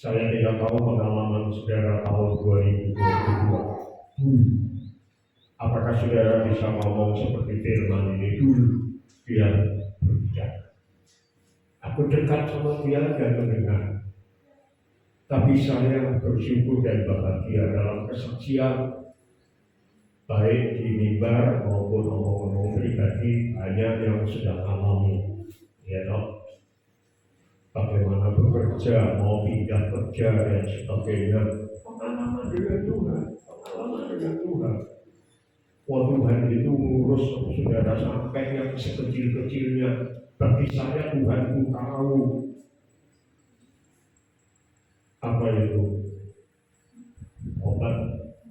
Saya tidak tahu pengalaman saudara tahun 2022. Apakah saudara bisa ngomong seperti firman ini dulu dia berbicara? Aku dekat sama dia dan mendengar. Tapi saya bersyukur dan bahagia dalam kesaksian baik di mimbar maupun omong-omong pribadi banyak yang sedang alami, ya toh. Bagaimana bekerja, mau pindah kerja dan sebagainya. Pengalaman dengan Tuhan, pengalaman dengan Tuhan. Wah, Tuhan itu ngurus saudara sampai yang sekecil-kecilnya. Bagi saya Tuhan itu tahu apa itu obat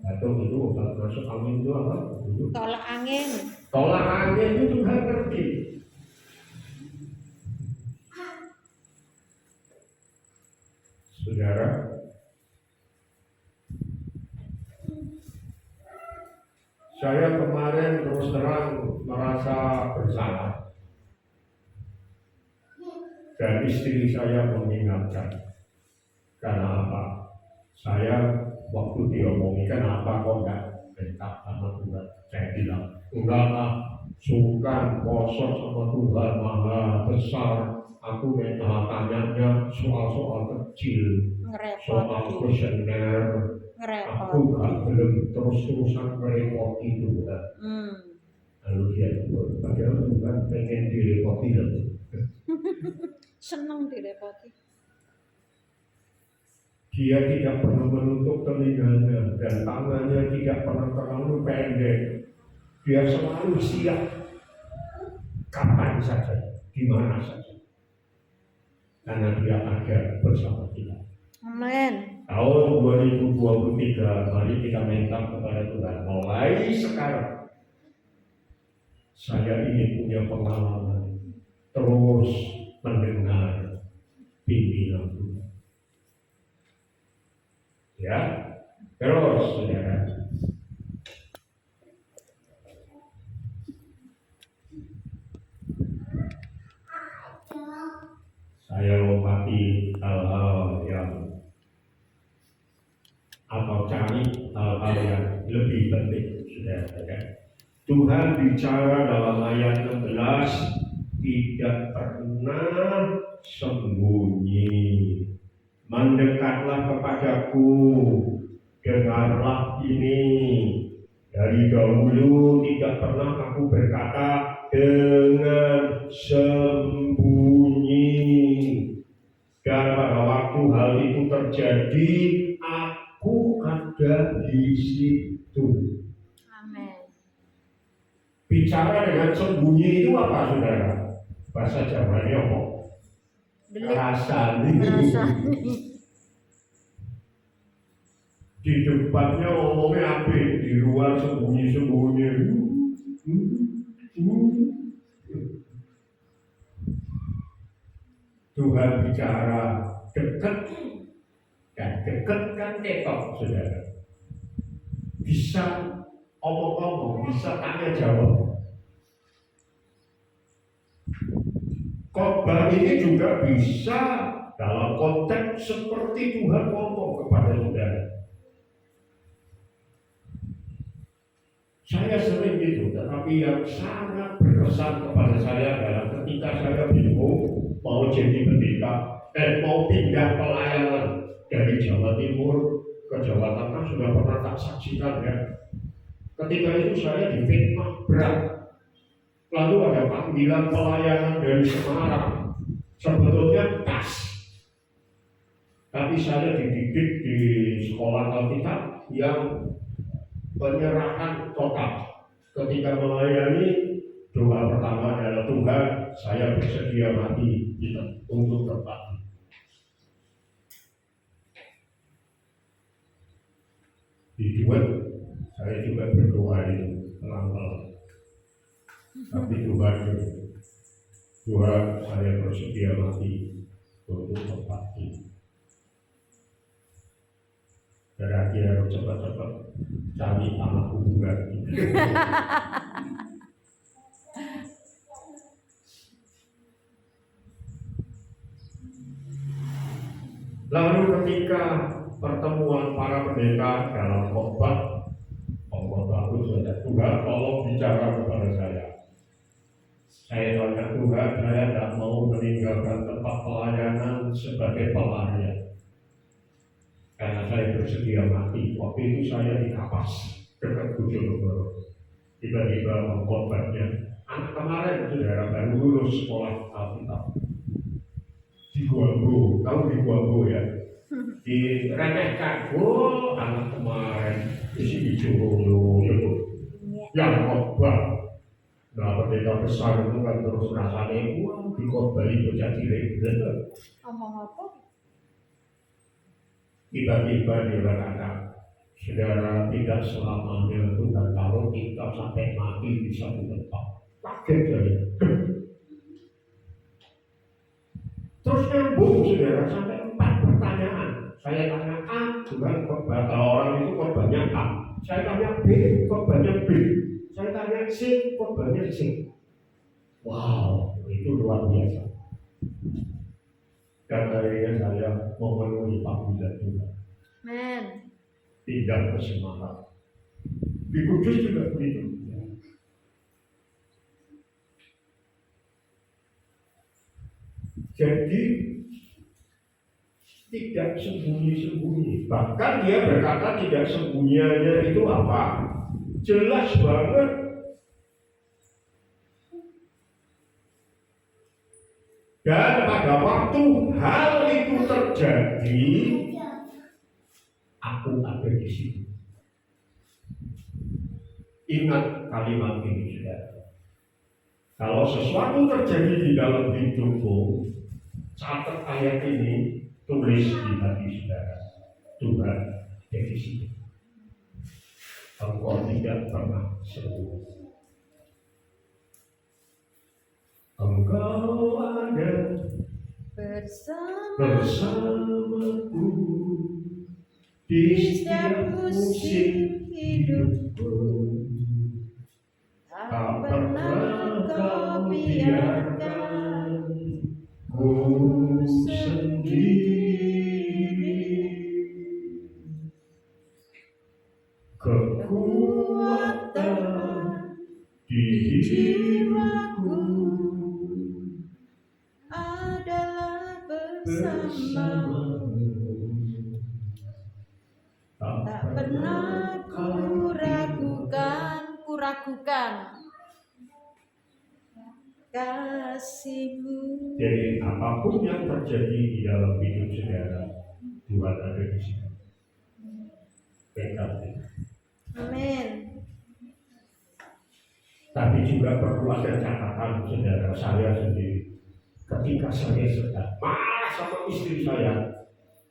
atau itu obat masuk angin itu apa? Tolak angin. Tolak angin itu Tuhan ngerti. Saudara, saya kemarin terus terang merasa bersalah dan istri saya mengingatkan. Karena apa? Saya waktu diomongin kenapa kok enggak bentak sama Tuhan? Saya bilang, enggak, sungkan kosong sama Tuhan maha besar. Aku tanyanya soal-soal kecil, soal kuesioner. Aku belum terus-terusan merepoti Tuhan. Lalu dia bilang, padahal Tuhan pengen direpoti loh. Senang direpoti. Dia tidak pernah menutup telinganya dan tangannya tidak pernah terlalu pendek. Dia selalu siap kapan saja, di mana saja. Karena dia ada bersama kita. Amin. Tahun 2023, mari kita minta kepada Tuhan. Mulai sekarang, saya ingin punya pengalaman terus mendengar pimpinan Tuhan. Ya, terus saudara. Saya lompati hal-hal yang atau cari hal-hal yang lebih penting, saudara. Tuhan bicara dalam ayat 16, tidak pernah sembunyi. Mendekatlah kepadaku, dengarlah ini. Dari dahulu tidak pernah aku berkata dengan sembunyi. Dan pada waktu hal itu terjadi, aku ada di situ. Amin. Bicara dengan sembunyi itu apa, saudara? Bahasa Jawanya apa? Rasani. Di depannya ngomongnya apa? Di luar sembunyi-sembunyi. Tuhan bicara dekat dan dekat kan ketok, saudara. Bisa omong-omong, bisa tanya jawab. Khotbah ini juga bisa dalam konteks seperti Tuhan ngomong kepada saudara. Saya sering gitu, tetapi yang sangat berkesan kepada saya adalah ketika saya bingung mau jadi pendeta dan mau pindah pelayanan dari Jawa Timur ke Jawa Tengah, sudah pernah tak saksikan ya. Ketika itu saya difitnah berat. Lalu ada panggilan pelayanan dari Semarang. Sebetulnya pas. Tapi saya dididik di sekolah Alkitab yang penyerahan total. Ketika melayani, doa pertama adalah Tuhan, saya bersedia mati untuk berbakti. Di dua, saya juga berdoa itu pelan-pelan. Tapi Tuhan, saya bersedia mati untuk berbakti. Berarti harus cepat-cepat cari tanah kuburan. Lalu ketika pertemuan para pendeta dalam khotbah, Allah bagus saja, Tuhan tolong bicara kepada saya. Saya tanya Tuhan, saya tidak mau meninggalkan tempat pelayanan sebagai pelarian. Karena saya bersedia mati. Waktu itu saya di Kapas, dekat Bojonegoro. Tiba-tiba khotbahnya, anak kemarin saudara baru lulus sekolah Alkitab di Guanggu, tahu di Guanggu ya? Diremehkan, oh anak kemarin di sini Jolo, yang khotbah. Nah, pendeta besar itu kan terus rasanya, wah di khotbah itu jadi reguler. Omong apa? Tiba-tiba dia berkata, saudara, tidak selamanya Tuhan taruh kita sampai mati di satu tempat. Kaget saya. Terus nyambung saudara sampai 4 pertanyaan. Saya tanya A, Tuhan khotbah, orang itu khotbahnya A. Saya tanya B, khotbahnya B. Saya tanya C, khotbahnya C. Wow, itu luar biasa. Dan akhirnya saya memenuhi panggilan Tuhan. Amen. Tidak bersemangat. Di Kudus juga begitu. Jadi tidak sembunyi-sembunyi. Bahkan dia berkata tidak sembunyiannya itu apa? Jelas banget. Dan pada waktu hal itu terjadi, aku ada di situ. Ingat kalimat ini, saudara. Kalau sesuatu terjadi di dalam hidupmu, catat ayat ini, tulis di hati saudara. Tuhan ada di situ. Engkau tidak pernah sendiri. Engkau ada bersamaku di setiap musim hidupku. Tak pernah kau biarkan ku sendiri. Kekuatan di jiwaku Adalah bersamamu. Tak pernah kuragukan kasihmu. Jadi apapun yang terjadi di dalam hidup saudara, Tuhan ada di sini. Amin. Tapi juga perlu ada catatan saudara, saya sendiri. Ketika saya sedang marah sama istri saya,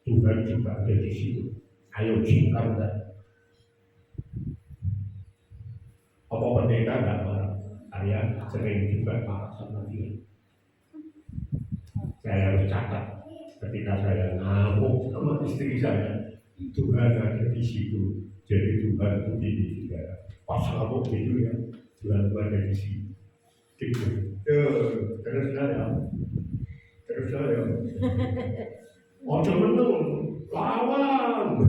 Tuhan juga ada di situ. Ayo ciumkan dan apa pendeta nggak marah? Saya sering juga marah sama dia. Saya harus catat ketika saya ngamuk sama istri saya, Tuhan ada di situ. Jadi Tuhan itu di juga. Pas ngamuk itu ya, Tuhan ada di situ. Terus saya. Ojo menung, lawan.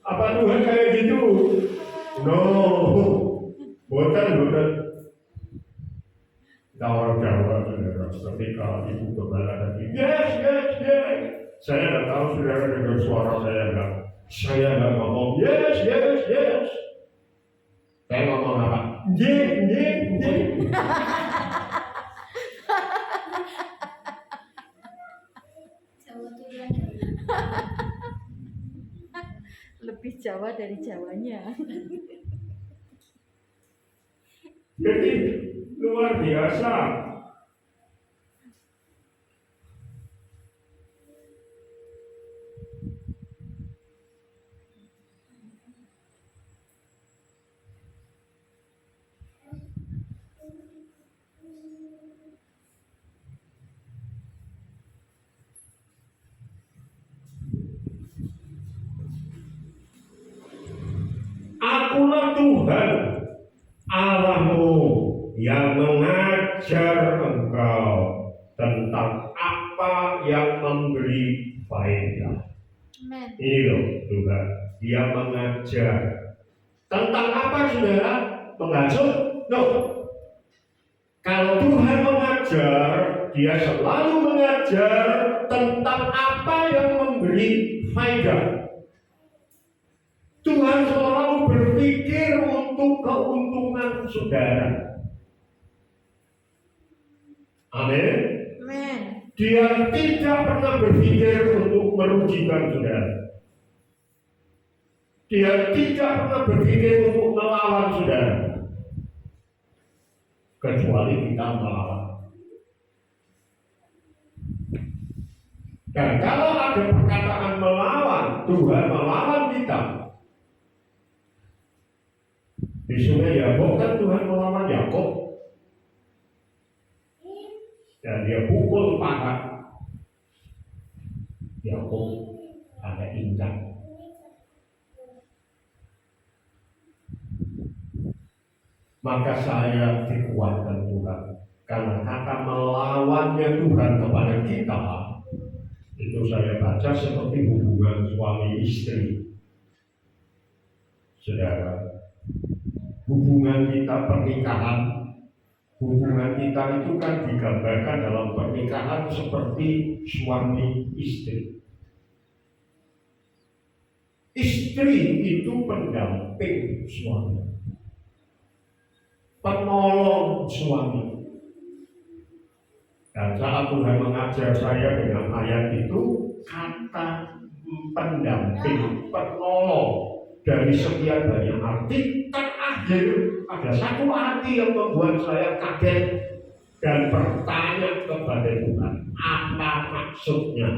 Apa Tuhan kayak gitu? No, bukan. Kita orang Jawa, ketika ibu gembala tadi, yes. Saya tidak tahu saudara dengar suara saya enggak. Saya enggak ngomong yes. Saya ngomong apa? Ye. Lebih Jawa dari Jawanya. Jadi luar biasa. Akulah Tuhan Allahmu yang mengajar tentang apa yang memberi faedah. Amen. Ini loh Tuhan, dia mengajar. Tentang apa saudara? Mengajar? No. Kalau Tuhan mengajar, dia selalu mengajar tentang apa yang memberi faedah. Tuhan selalu berpikir untuk keuntungan saudara. Amin. Amen. Dia tidak pernah berpikir untuk merugikan saudara. Dia tidak pernah berpikir untuk melawan saudara. Kecuali kita melawan. Dan kalau ada perkataan melawan, Tuhan melawan kita. Di sungai Yakub kan Tuhan melawan Yakub. Dan dia pukul paha Yakub ada injak. Maka saya dikuatkan Tuhan, karena kata melawannya Tuhan kepada kita itu saya baca seperti hubungan suami istri. Saudara, hubungan kita pernikahan, hubungan kita itu kan digambarkan dalam pernikahan seperti suami istri. Istri itu pendamping suami, penolong suami. Dan saat Tuhan mengajar saya dengan ayat itu, kata pendamping, penolong, dari sekian banyak arti, terakhir ada satu arti yang membuat saya kaget dan bertanya kepada Tuhan, apa maksudnya?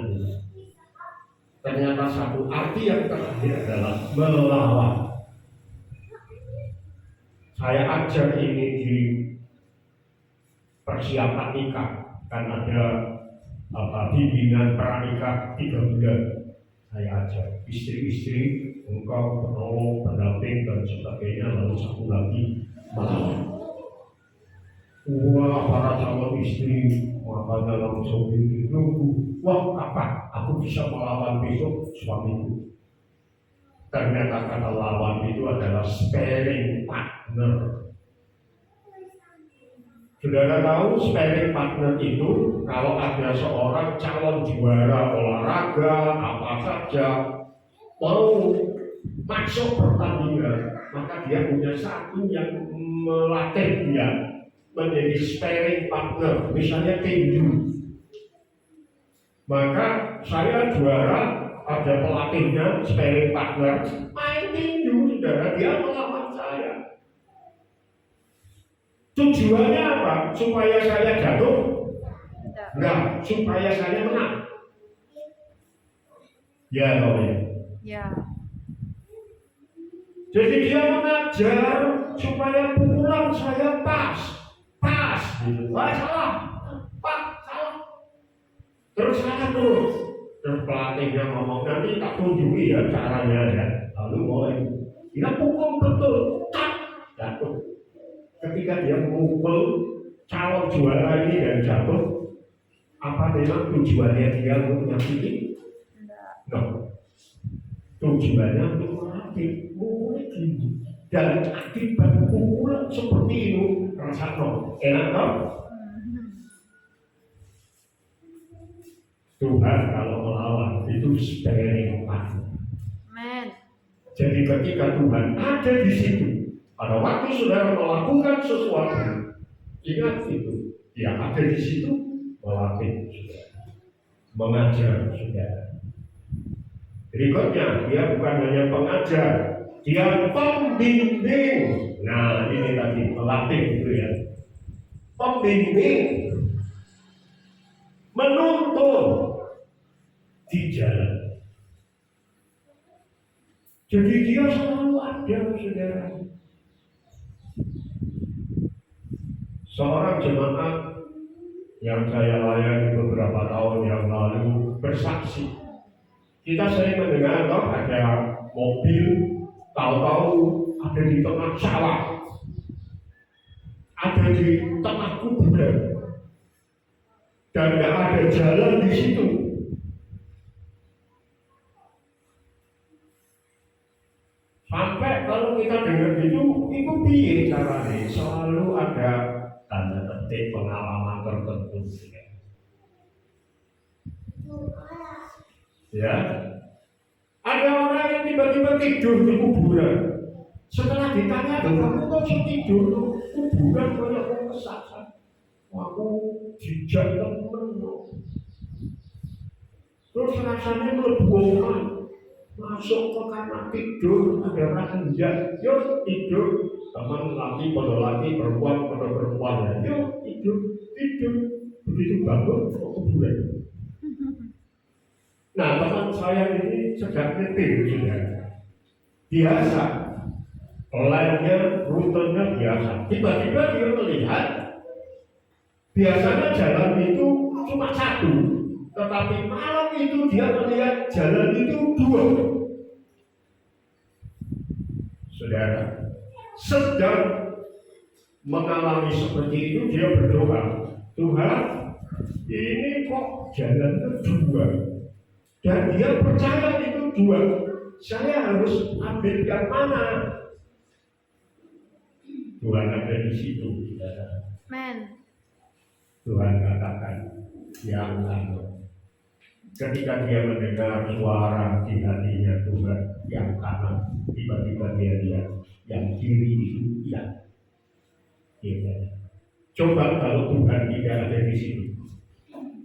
Ternyata satu arti yang terakhir adalah melawan. Saya ajar ini di persiapan nikah, kan ada bimbingan pranikah 3 bulan. Saya ajar istri-istri, engkau penolong, pendamping dan sebagainya, lalu satu lagi melawan. Wah, para calon istri makanya langsung nunggu. Wah, apa? Aku bisa melawan besok suamiku. Ternyata kata lawan itu adalah sparring partner. Saudara tahu sparring partner itu kalau ada seorang calon juara olahraga apa saja mau masuk pertandingan, maka dia punya satu yang melatih dia menjadi sparring partner, misalnya tinju. Maka saya juara, ada pelatihnya, sparring partner, main tinju, saudara, dia melawan saya. Tujuannya apa? Supaya saya jatuh? Enggak, supaya saya menang. Ya, Ya. Jadi dia mengajar supaya pukulan saya pas, gitu. Salah, salah. Terus saya terus pelatihnya ngomong, nanti tak tunjuki ya caranya ya. Lalu mulai, dia pukul betul, jatuh. Ketika dia memukul calon juara ini dan jatuh, apa memang tujuannya dia untuk menyakiti? No. Tujuannya untuk melatih, mulai gini. Dan akibat pukulan seperti itu, rasa no, enak no? Tuhan kalau melawan itu sparring partner. Jadi ketika Tuhan ada di situ, pada waktu saudara melakukan sesuatu, ingat itu, dia ada di situ melatih saudara, mengajar saudara. Berikutnya, dia bukan hanya pengajar, dia pembimbing. Nah, ini tadi melatih itu ya, pembimbing, menuntun di jalan. Jadi dia selalu ada, saudara. Seorang jemaat yang saya layani beberapa tahun yang lalu bersaksi. Kita sering mendengar ada mobil, tahu-tahu ada di tengah sawah, ada di tengah kuburan. dan nggak ada jalan di situ. Sampai kalau kita dengar itu piye caranya? Selalu ada tanda petik pengalaman tertentu. Ya, ada orang yang tiba-tiba tidur di kuburan. Setelah ditanya, kamu kok tidur kuburan banyak yang kesasar? Aku jijak temen. Terus rasanya melebuh masuk ke kamar tidur, ada orang enggak, yuk tidur. Teman laki pada laki, perempuan pada perempuan, yuk tidur. Begitu bangun ke kuburan. Nah, teman saya ini sedang nyetir sudah biasa, lainnya rutenya biasa. Tiba-tiba dia melihat, biasanya jalan itu cuma satu, tetapi malam itu dia melihat jalan itu dua. Saudara, sedang mengalami seperti itu, dia berdoa, Tuhan, ini kok jalan kedua, dan dia percaya itu dua. Saya harus ambil yang mana? Tuhan ada di situ, saudara. Amen. Tuhan katakan yang kanan. Ketika dia mendengar suara di hatinya Tuhan yang kanan, tiba-tiba dia lihat yang kiri itu iya. Coba kalau Tuhan tidak ada di situ,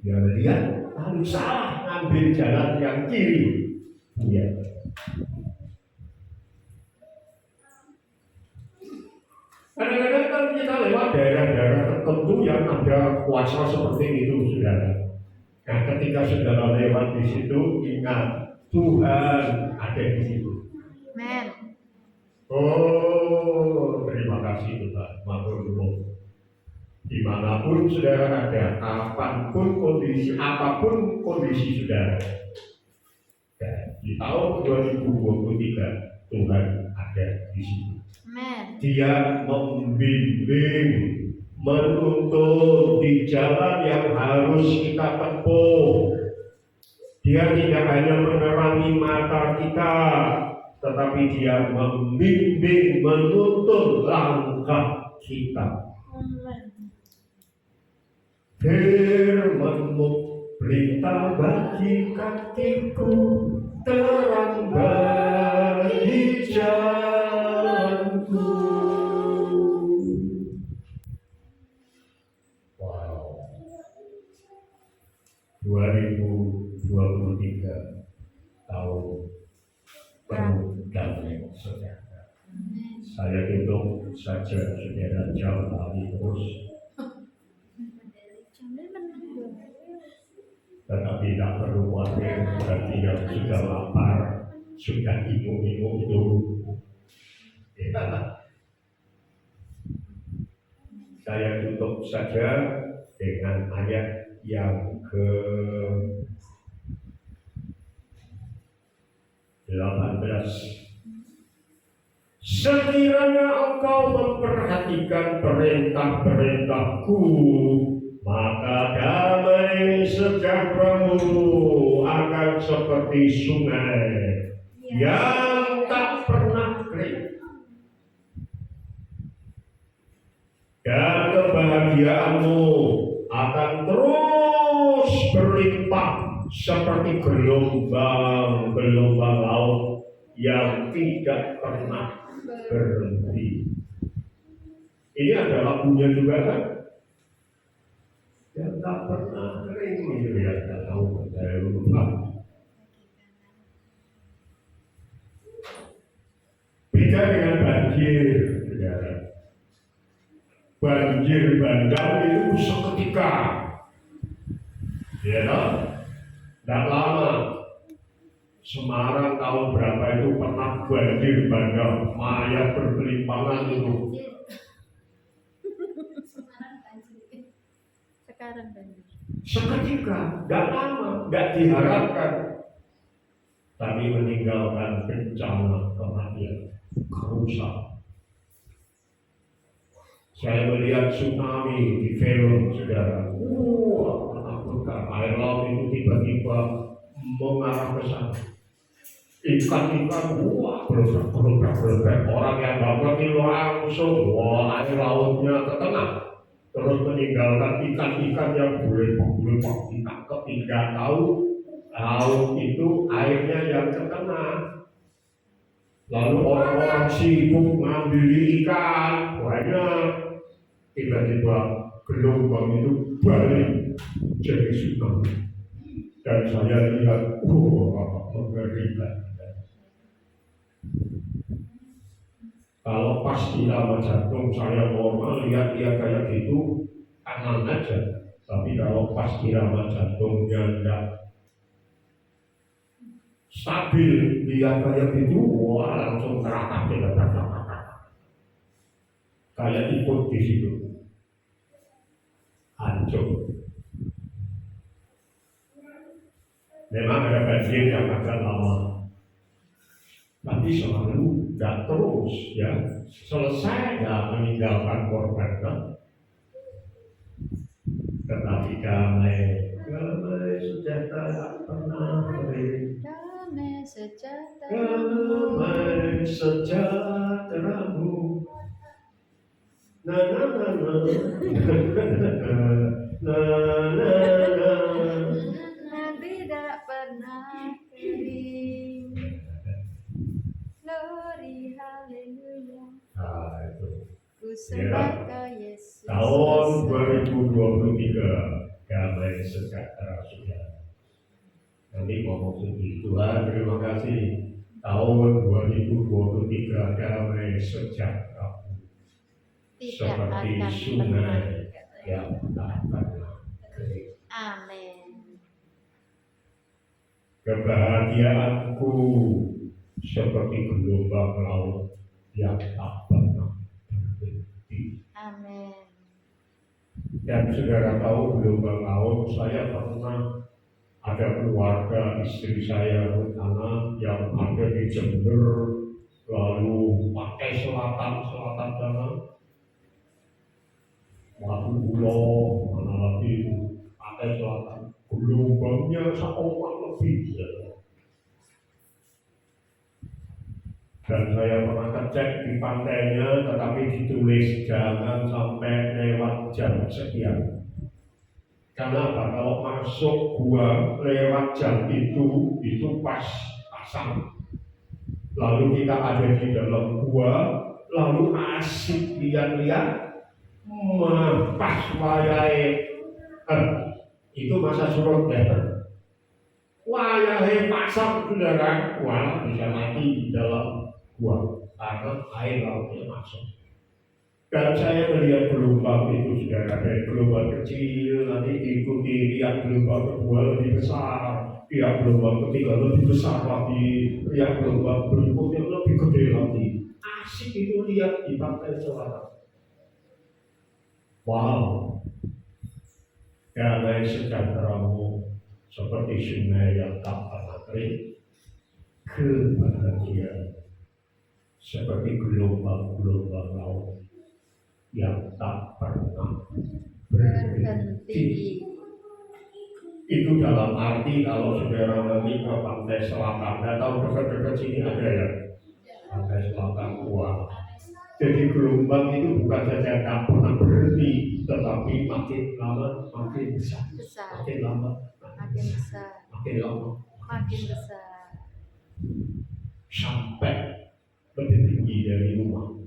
dia melihat lalu salah ambil jalan yang kiri. Iya. Kadang-kadang kan kita lewat daerah-daerah tertentu yang ada kuasa seperti itu, saudara. Nah, ketika saudara lewat di situ, ingat Tuhan ada di situ. Amen. Oh, terima kasih Tuhan. Matur nuwun. Dimanapun saudara ada, kapanpun kondisi, apapun kondisi saudara. Dan di tahun 2023 Tuhan ada di situ. Amen. Dia membimbing, menuntun di jalan yang harus kita tempuh. Dia tidak hanya menerangi mata kita, tetapi dia membimbing, menuntun langkah kita. Firman-Mu berita bagi kakiku, terang bagi jalanku. Wow. 2023 tahun penuh damai sejahtera. Saya tutup saja saudara, jauh lagi terus. Tetapi tidak perlu khawatir, berarti yang sudah lapar, sudah minum itu. Saya tutup saja dengan ayat yang ke-18. Sekiranya engkau memperhatikan perintah-perintahku, maka damai sejahtera-Mu akan seperti sungai yang tak pernah kering, dan kebahagiaan-Mu akan terus berlimpah seperti gelombang-gelombang laut yang tidak pernah berhenti. Ini ada lagunya juga kan? Yang tak pernah kering, itu ya, tak tahu, saya lupa. Beda dengan banjir, saudara. Banjir bandang itu seketika, ya tak? Tidak lama. Semarang tahun berapa itu pernah banjir bandang, mayat bergelimpangan itu. Seketika, tidak lama, tidak diharapkan, tapi meninggalkan bencana kematian, kerusakan. Saya melihat tsunami di film, saudara. tiba-tiba mengarah ke sana. Ikan-ikan, wah, berlebar. Orang yang nggak ngerti langsung, wah, air lautnya ke tengah. Terus meninggalkan ikan-ikan yang boleh ditangkap hingga tahu laut itu airnya yang ke tengah. Lalu orang-orang sibuk mengambil ikan, banyak. Tiba-tiba gelombang itu balik jadi tsunami. Dan saya lihat, mengerikan. Kalau pas irama jantung saya normal, lihat dia kayak gitu, aman aja. Tapi kalau pas irama jantungnya tidak stabil, lihat kayak gitu, wah langsung teratap. Kayak ikut di situ, hancur. Memang ada banjir yang agak lama, tapi selalu nggak terus ya. Selesai nggak meninggalkan korban kan? Tetapi damai sejahtera pernah beri. Damai sejahtera. Damai sejahteramu. Na na na na na na na. Tidak pernah kering. Glory haleluya. Nah, itu. Ku sembah kau Yesus. Tahun 2023 damai sejahtera sudah. Nanti ngomong sedih, Tuhan terima kasih. Tahun 2023 damai sejahtera. Seperti sungai yang tak pernah kering. Amin. Kebahagiaanku seperti gelombang laut yang tak pernah berhenti. Amin. Dan saudara tahu gelombang laut, saya pernah ada keluarga istri saya, anak yang ada di Jember, lalu pakai selatan sana, Watu Ulo, mana lagi pakai selatan, gelombangnya seolah lebih. Dan saya pernah cek di pantainya, tetapi ditulis jangan sampai lewat jam sekian. Karena apa? Kalau masuk gua lewat jam itu pas pasang. Lalu kita ada di dalam gua, lalu asik lihat-lihat, pas wayai itu masa surut ya. Wayai pasang saudara, wah bisa mati di dalam gua karena air lautnya masuk. Dan saya melihat gelombang itu saudara, dari gelombang kecil nanti diikuti lihat gelombang kedua lebih besar, lihat gelombang ketiga lebih besar lagi, lihat gelombang berikutnya lebih gede lagi. Asik itu lihat di pantai selatan. Wow, damai sejahteramu seperti sungai yang tak pernah kering. Kebahagiaan seperti gelombang-gelombang laut yang tak pernah berhenti. Itu dalam arti kalau saudara nanti ke pantai selatan, nggak tahu dekat-dekat sini ada ya, pantai selatan Kuah. Jadi gelombang itu bukan saja tak pernah berhenti, tetapi makin lama makin besar. Makin lama makin besar. Makin lama makin besar. Sampai lebih tinggi dari rumah.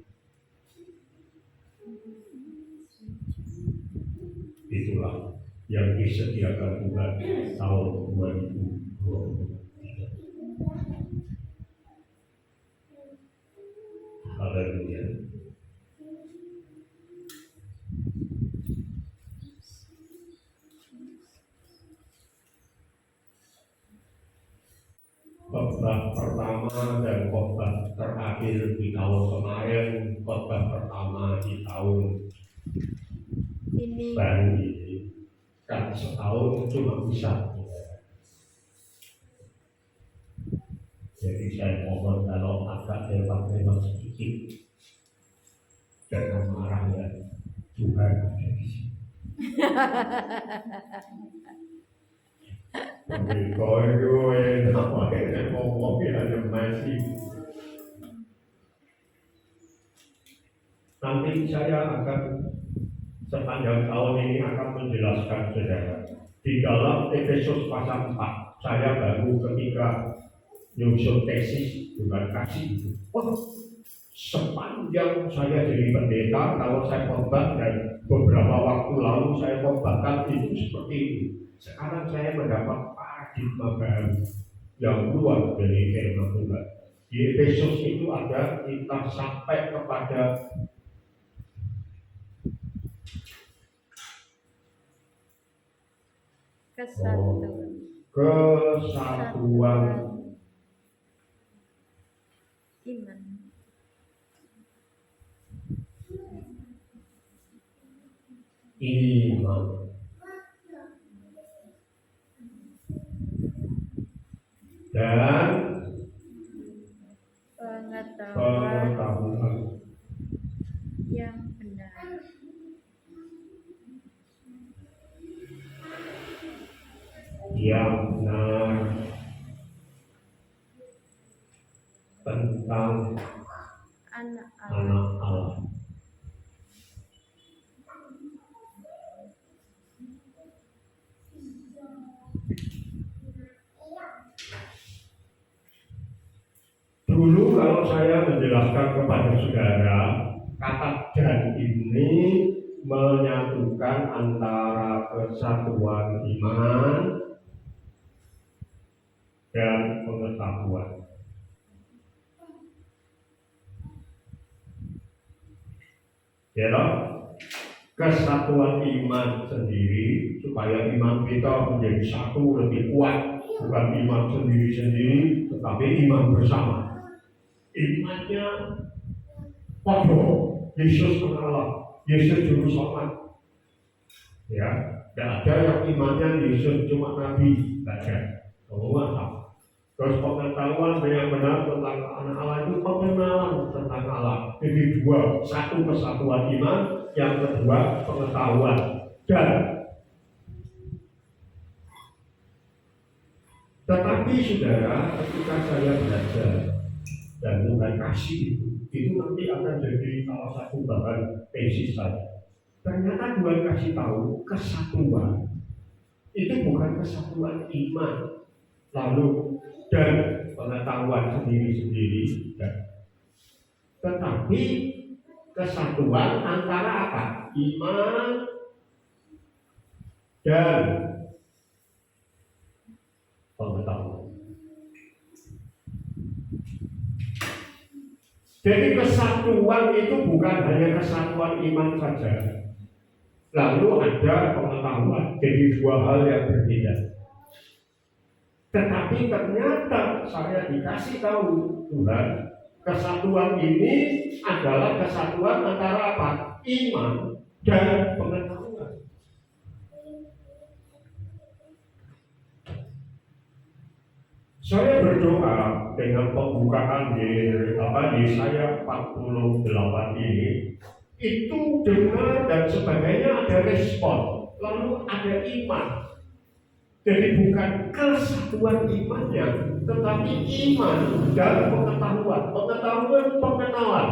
Itulah yang disediakan Tuhan tahun 2023. Haleluya. Khotbah pertama dan khotbah terakhir di tahun kemarin, khotbah pertama di tahun ini baru ini, kan setahun cuma bisa. Jadi saya mohon kalau agak hebat-hebat sedikit, jangan marah ya, Tuhan ada di sini. Kau itu namanya ngomong ada masih. Nanti saya akan sepanjang tahun ini akan menjelaskan saudara. Di dalam Efesus pasal 4, saya baru ketika nyusun tesis bukan kasih itu. Oh, sepanjang saya jadi pendeta, kalau saya khotbah dan beberapa waktu lalu saya khotbahkan itu seperti itu. Sekarang saya mendapat paradigma baru yang luar dari firman Tuhan. Di Efesus itu ada kita sampai kepada kesatuan iman. Dan pengetahuan yang benar. Tentang anak Allah. Dulu kalau saya menjelaskan kepada saudara, kata dan ini menyatukan antara kesatuan iman dan pengetahuan. Ya, kesatuan iman sendiri supaya iman kita menjadi satu lebih kuat, bukan iman sendiri-sendiri, tetapi iman bersama. Imannya podo, Yesus mengalah, Yesus juru selamat. Ya, tidak ada yang imannya Yesus cuma nabi, tidak ada. Semua sama. Terus pengetahuan yang benar tentang anak Allah itu pengenalan tentang Allah. Jadi dua, satu kesatuan iman, yang kedua pengetahuan. Dan tetapi saudara, ketika saya belajar dan Tuhan kasih itu nanti akan jadi salah satu bahan tesis saya. Ternyata Tuhan kasih tahu kesatuan itu bukan kesatuan iman, lalu dan pengetahuan sendiri-sendiri, tetapi kesatuan antara apa? Iman dan pengetahuan. Jadi kesatuan itu bukan hanya kesatuan iman saja, lalu ada pengetahuan. Jadi dua hal yang berbeda. Tetapi ternyata saya dikasih tahu Tuhan, kesatuan ini adalah kesatuan antara apa? Iman dan pengetahuan. Saya berdoa dengan pembukaan di Yesaya 48 ini, itu dengar dan sebagainya ada respon, lalu ada iman. Jadi bukan kesatuan imannya, tetapi iman dan pengetahuan. Pengetahuan, pengenalan.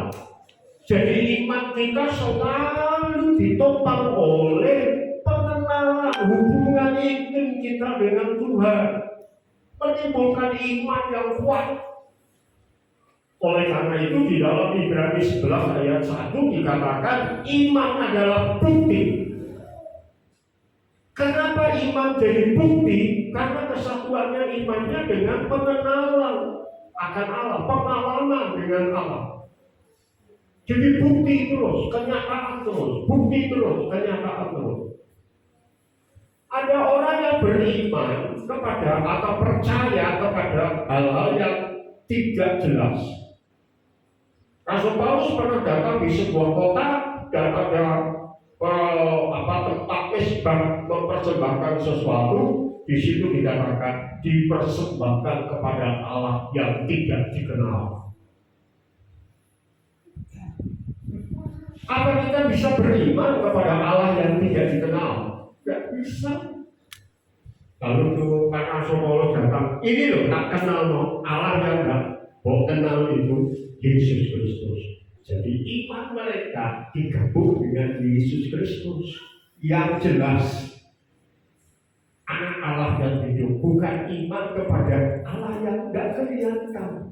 Jadi iman kita selalu ditopang oleh pengenalan, hubungan intim kita dengan Tuhan, menimbulkan iman yang kuat. Oleh karena itu di dalam Ibrani 11 ayat 1 dikatakan iman adalah bukti. Kenapa iman jadi bukti? Karena kesatuannya imannya dengan pengenalan akan Allah, pengalaman dengan Allah. Jadi bukti terus, kenyataan terus, bukti terus, kenyataan terus. Ada orang yang beriman kepada atau percaya kepada hal-hal yang tidak jelas. Rasul Paulus pernah datang di sebuah kota dan ada tempat mesbah mempersembahkan sesuatu. Di situ dikatakan dipersembahkan kepada Allah yang tidak dikenal. Apa kita bisa beriman kepada Allah yang tidak dikenal? Tidak bisa. Lalu itu karena Sokolo datang, ini loh tak kenal no, Allah yang enggak mau kenal itu Yesus Kristus. Jadi iman mereka digabung dengan Yesus Kristus. Yang jelas anak Allah yang hidup, bukan iman kepada Allah yang enggak kelihatan.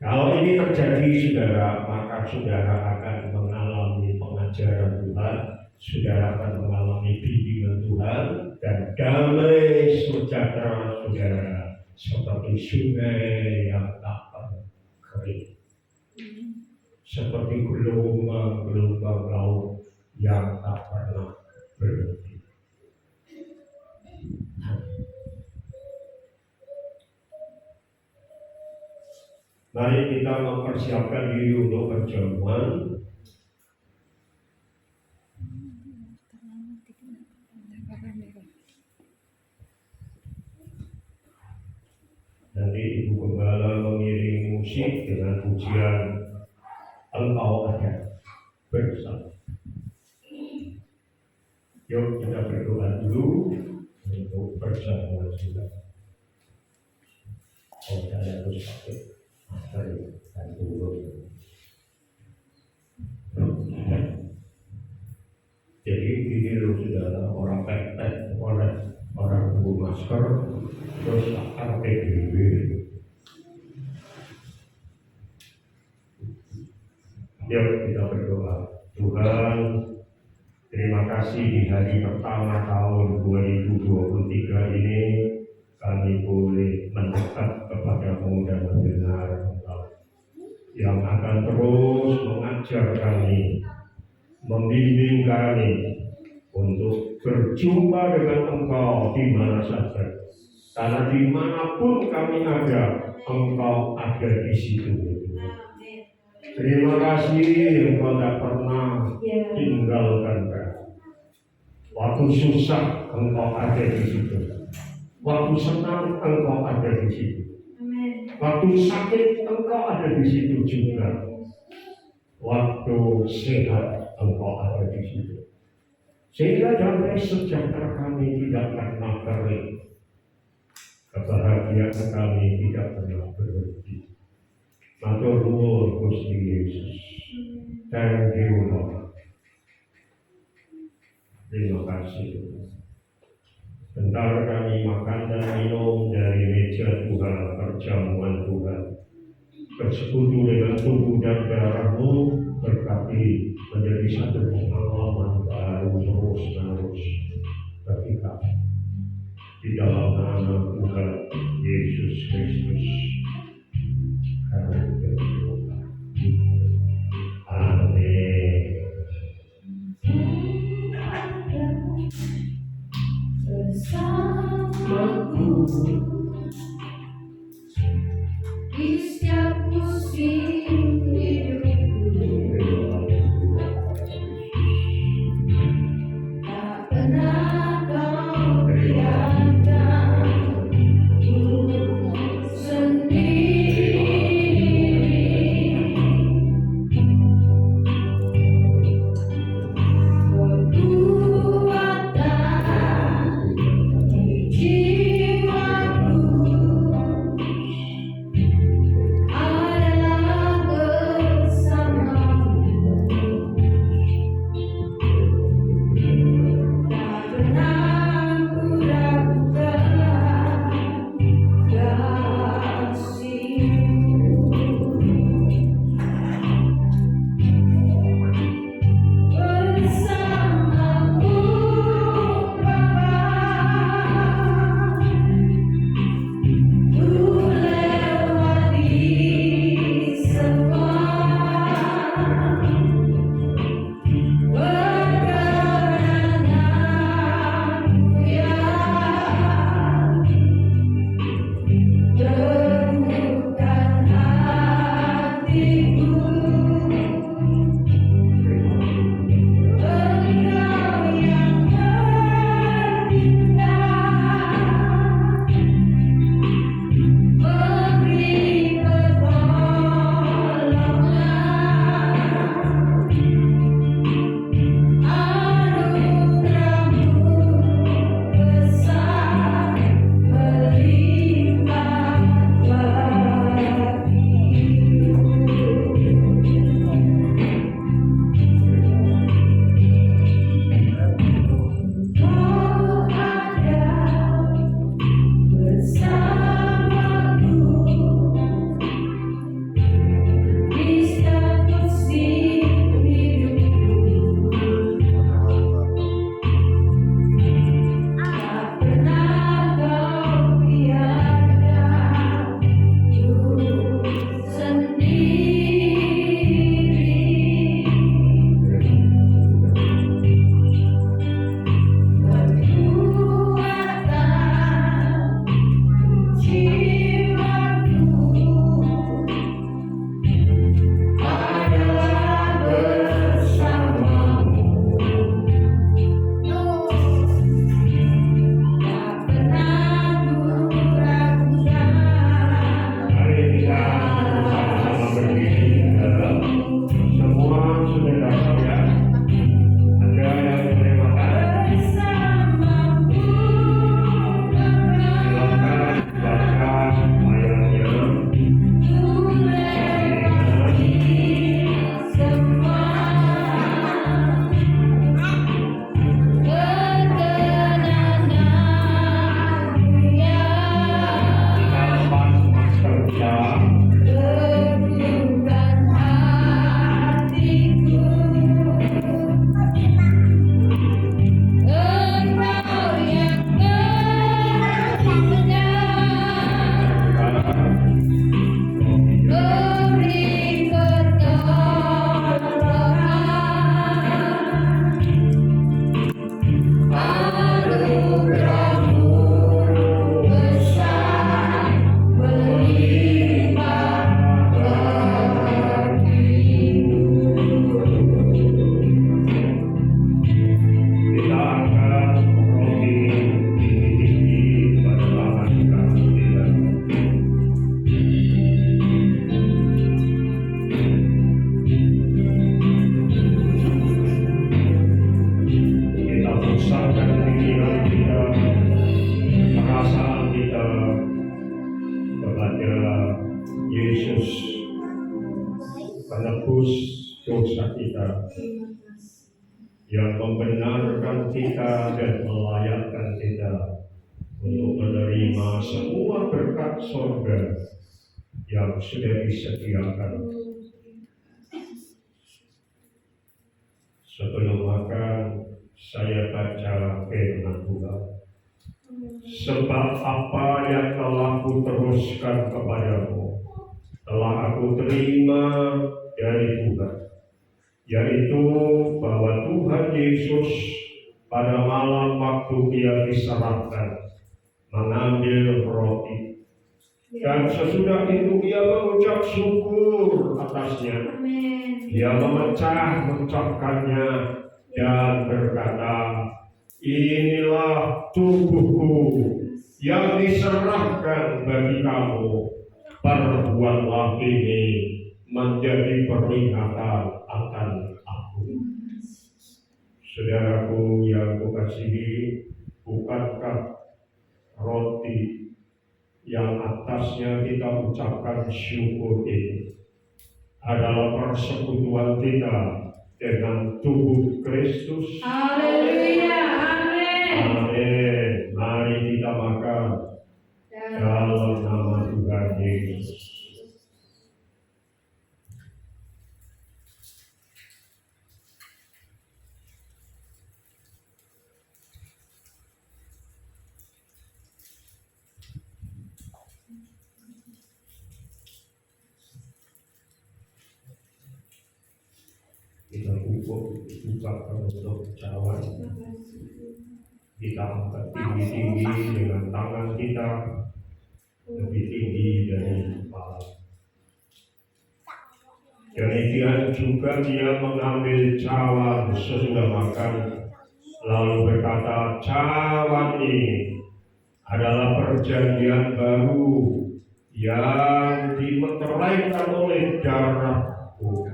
Kalau ini terjadi saudara, maka saudara akan mengalami pengajaran Tuhan, saudara akan mengalami bimbingan Tuhan, dan damai sejahtera saudara seperti sungai yang tak pernah kering, seperti gelombang-gelombang laut yang tak pernah berhenti. Mari kita mempersiapkan diri untuk perjamuan. Nanti Ibu Gembala mengiring musik dengan pujian Engkau Ada bersama. Yuk kita berdoa dulu untuk perjamuan kita. Oh, saya harus pakai masker dan turun. Jadi ini loh saudara, orang pepet, orang buku masker, terus akan PBB. Yuk kita berdoa. Tuhan, terima kasih di hari pertama tahun 2023 ini kami boleh mendekat kepadamu dan mendengar Engkau yang akan terus mengajar kami, membimbing kami untuk berjumpa dengan Engkau di mana saja. Karena dimanapun kami ada, Engkau ada di situ. Terima kasih Engkau tak pernah tinggalkan kami. Waktu susah Engkau ada di situ. Waktu senang Engkau ada di situ. Waktu sakit Engkau ada di situ juga. Waktu sehat Engkau ada di situ. Sehingga damai sejahtera kami tidak pernah kering. Kebahagiaan kami tidak pernah berhenti. Matur nuwun Gusti Yesus. Thank you Lord. Terima kasih. Bentar kami makan dan minum dari meja Tuhan, perjamuan Tuhan. Bersekutu dengan tubuh dan darah-Mu, berkati menjadi satu pengalaman baru terus-menerus bagi kami. Di dalam nama Tuhan Yesus Kristus, kami berdoa. Amin. Bersamaku di setiap musim hidupku, tak pernah kau biarkan ku sendiri. Kekuatan jiwaku yang membenarkan kita dan melayakkan kita untuk menerima semua berkat surga yang sudah disediakan. Sebelum makan, saya baca firman Tuhan. Sebab apa yang telah kuteruskan kepadamu, telah aku terima dari Tuhan, yaitu bahwa Tuhan Yesus pada malam waktu Ia diserahkan, mengambil roti, dan sesudah itu Ia mengucap syukur atasnya. Ia mengucapkannya dan berkata, inilah tubuhku yang diserahkan bagi kamu. Perbuatlah ini menjadi peringatan akan aku. Saudaraku yang kukasihi, bukankah roti yang atasnya kita ucapkan syukur ini adalah persekutuan kita dengan tubuh Kristus? Haleluya, amin. Amin. Mari kita makan dalam nama Tuhan Yesus. Kita buka untuk cawan. Kita angkat tinggi-tinggi dengan tangan kita lebih tinggi dari kepala. Demikian juga dia mengambil cawan sesudah makan, lalu berkata, cawan ini adalah perjanjian baru yang dimeteraikan oleh darahku.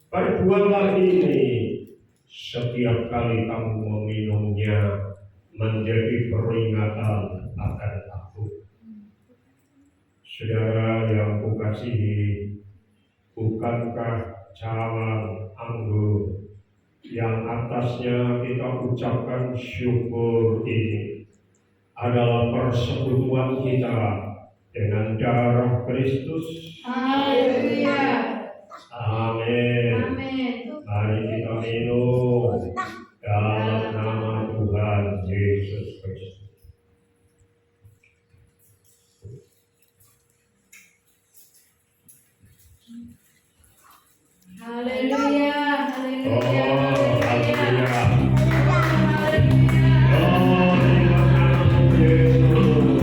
Perbuatlah ini setiap kali kamu meminumnya menjadi peringatan akan aku. Saudara yang kukasihi, bukankah cawan anggur yang atasnya kita ucapkan syukur ini adalah persekutuan kita dengan darah Kristus? Haleluya. Amin. Amin. Mari kita minum dalam nama Tuhan Yesus Kristus. Haleluya. Oh, Haleluya. haleluya. Haleluya. Oh, terima kasih Yesus.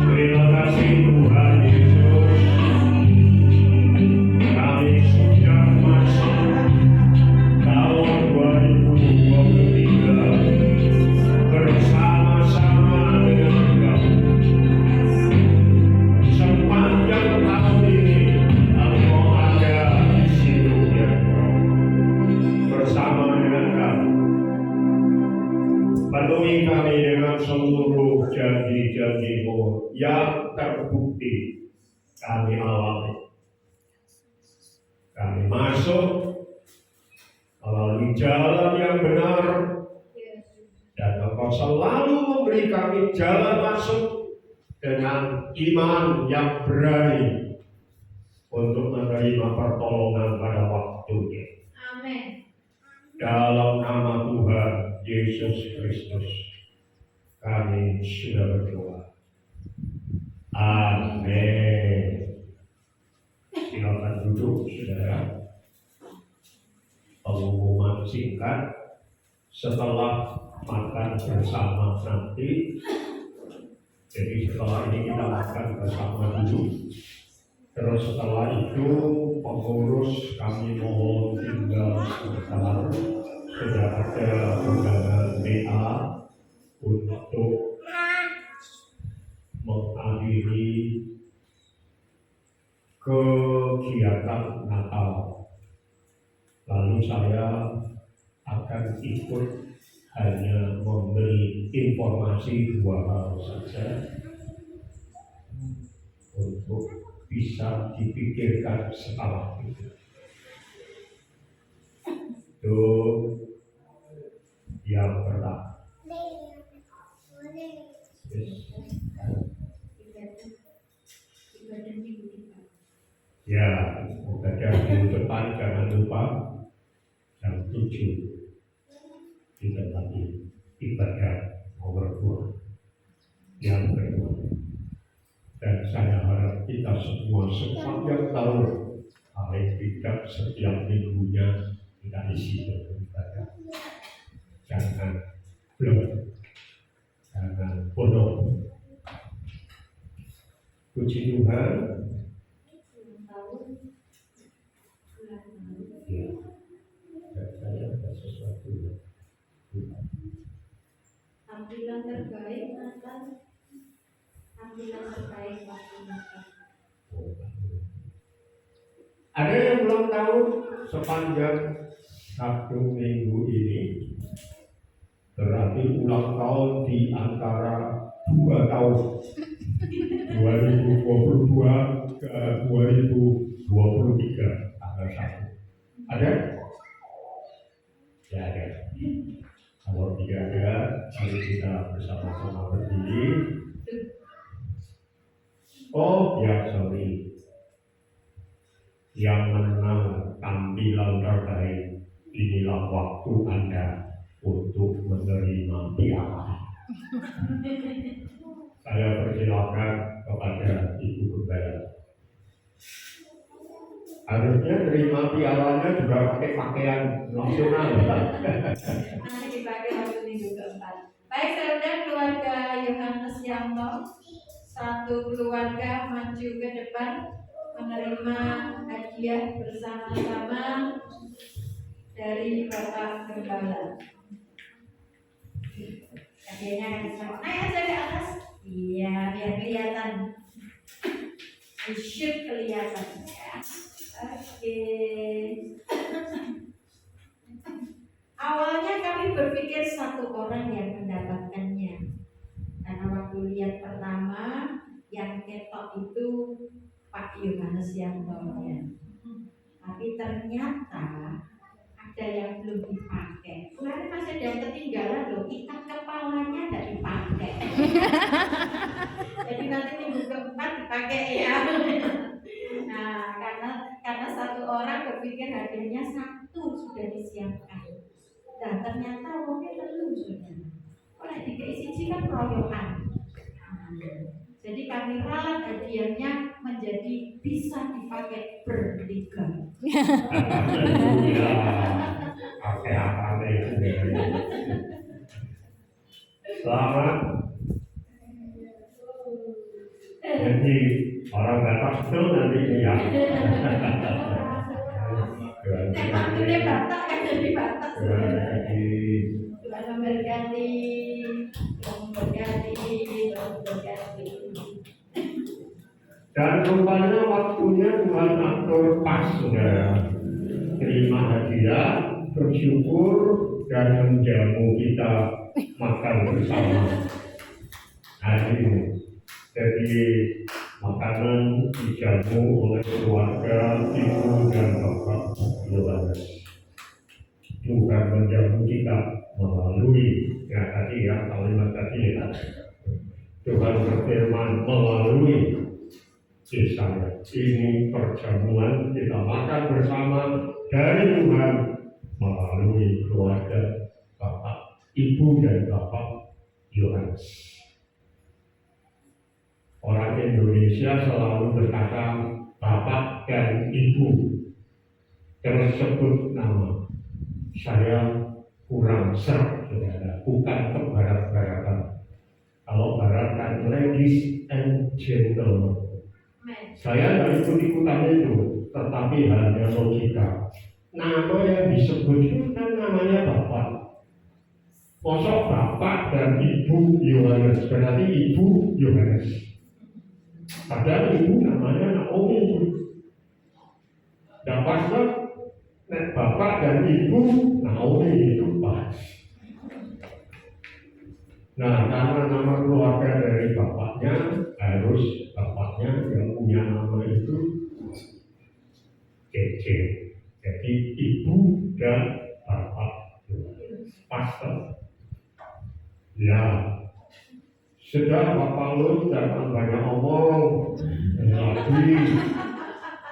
Terima kasih Tuhan Yesus. Kami sudah masuk tahun 2023 bersama-sama dengan Engkau. Sepanjang tahun ini Engkau ada di situ ya Tuhan. Bersama dengan kami. Penuhi kami dengan seluruh janji-janji-Mu yang terbukti kami alami. Kami masuk melalui jalan yang benar, dan Engkau selalu memberi kami jalan masuk dengan iman yang berani untuk menerima pertolongan pada waktunya. Amin. Dalam nama Tuhan Yesus Kristus kami sudah berdoa. Amin. Silakan duduk saudara. Pengumuman singkat setelah makan bersama nanti Jadi setelah ini kita makan bersama dulu. Terus setelah itu pengurus kami mohon tinggal sebentar. Sudah ada undangan PA untuk mengakhiri kegiatan Natal. Lalu saya akan ikut hanya memberi informasi 2 hal saja untuk bisa dipikirkan setelah itu. Itu yang pertama. Ya, ibadah minggu depan jangan lupa jam 7 di tempat ibadah nomor 2. Yang kedua, dan saya harap kita semua sepanjang tahun paling tidak setiap minggunya kita isi dengan ibadah. Jangan blok, jangan bodoh. Puji Tuhan. Ya, dan saya ada sesuatu yang Tampilan terbaik Natal, tampilan terbaik waktu Natal. ada yang ulang tahun sepanjang 1 minggu ini, berarti ulang tahun di antara 2 tahun 2022 ke 2023 tanggal 1. Ada? Ya ada. Kalau tidak ada, mari kita bersama-sama berdiri. Oh ya, sorry. Yang menang tampilan terbaik, inilah waktu Anda untuk menerima piala. Saya persilakan kepada Ibu Gembala. Harusnya terima pialanya juga pakai pakaian nasional. Nanti dipakai waktu minggu keempat. Baik, saudara keluarga Yohanes Yanto, satu keluarga maju ke depan menerima hadiah bersama-sama dari Bapak Gembala. Hadiahnya akan disambut. Naik aja ke atas. Iya, biar kelihatan. Shoot kelihatan. Ya. Oke. Awalnya kami berpikir satu orang yang mendapatkannya, karena waktu lihat pertama yang ketok itu Pak Yohanes Yanto ya. Tapi ternyata ada yang belum dipakai. Kemarin masih ada yang ketinggalan loh, ikat kepalanya tidak dipakai. Jadi nanti minggu keempat dipakai ya. Nah, karena satu orang berpikir hadiahnya satu sudah disiapkan. Dan ternyata mungkin belum sudah. Oleh DKI siji kan peroyokan. Jadi kami ralat hadiahnya menjadi bisa dipakai bertiga. Pakai apa nih? Selamat. Jadi orang Batak itu nanti ya. Maksudnya Batak kan jadi Batak. Tuhan memberkati, Tuhan memberkati. Dan rupanya waktunya Tuhan atur pas, saudara. Terima hadiah, bersyukur, dan menjamu kita makan bersama hari ini. Jadi makanan dijamu oleh keluarga, ibu dan bapak Yohanes. Tuhan menjamu kita melalui tadi ya kalimat tadi ya. Tuhan berfirman melalui Yesaya. Ini perjamuan kita makan bersama dari Tuhan melalui keluarga bapak, ibu dan bapak Yohanes. Orang Indonesia selalu berkata bapak dan ibu tersebut nama. Saya kurang serap, saudara, bukan kebarat-baratan. Kalau barat kan ladies and gentlemen. Saya tidak ikut-ikutan itu, tetapi hanya logika. Nama yang disebut itu kan namanya Bapak. Kosok Bapak dan Ibu Yohanes, berarti Ibu Yohanes. Padahal ibu namanya Naomi. Dan pas Bapak dan Ibu Naomi itu pas. Nah, karena nama keluarga dari bapaknya harus bapaknya yang punya nama itu kece. Jadi ibu dan bapak pastor. Ya, sudah Pak Paulus jangan banyak omong lagi.